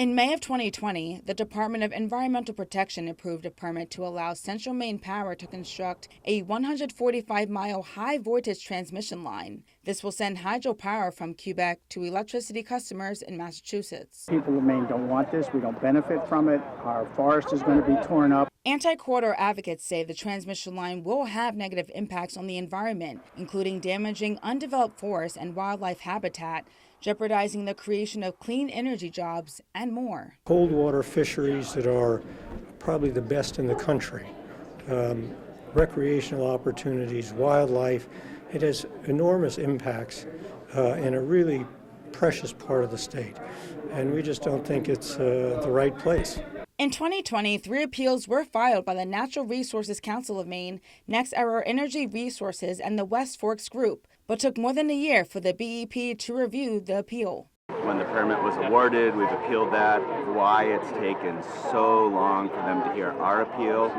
In May of 2020, the Department of Environmental Protection approved a permit to allow Central Maine Power to construct a 145-mile high-voltage transmission line. This will send hydropower from Quebec to electricity customers in Massachusetts. People of Maine don't want this. We don't benefit from it. Our forest is going to be torn up. Anti-corridor advocates say the transmission line will have negative impacts on the environment, including damaging undeveloped forests and wildlife habitat, jeopardizing the creation of clean energy jobs, and more. Cold water fisheries that are probably the best in the country, recreational opportunities, wildlife. It has enormous impacts in a really precious part of the state, and we just don't think it's the right place. In 2020, 3 appeals were filed by the Natural Resources Council of Maine, Next Era Energy Resources, and the West Forks Group, but took more than a year for the BEP to review the appeal. When the permit was awarded, we've appealed that. Why it's taken so long for them to hear our appeal,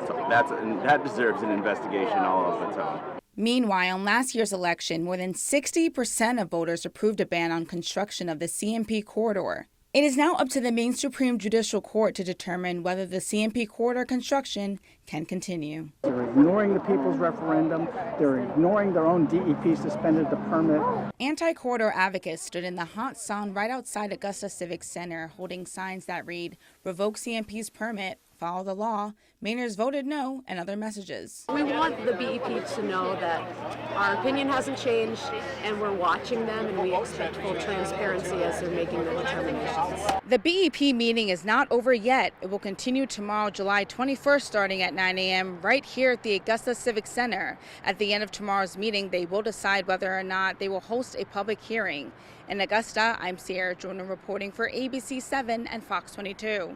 so that deserves an investigation all of its own. Meanwhile, in last year's election, more than 60% of voters approved a ban on construction of the CMP corridor. It is now up to the Maine Supreme Judicial Court to determine whether the CMP corridor construction can continue. They're ignoring the people's referendum. They're ignoring their own DEP suspended the permit. Anti-corridor advocates stood in the hot sun right outside Augusta Civic Center holding signs that read, "Revoke CMP's permit, follow the law, Mainers voted no," and other messages. We want the BEP to know that our opinion hasn't changed and we're watching them and we expect full transparency as they're making their determinations. The BEP meeting is not over yet. It will continue tomorrow, July 21st, starting at 9 a.m. right here at the Augusta Civic Center. At the end of tomorrow's meeting, they will decide whether or not they will host a public hearing. In Augusta, I'm Sierra Jordan reporting for ABC 7 and Fox 22.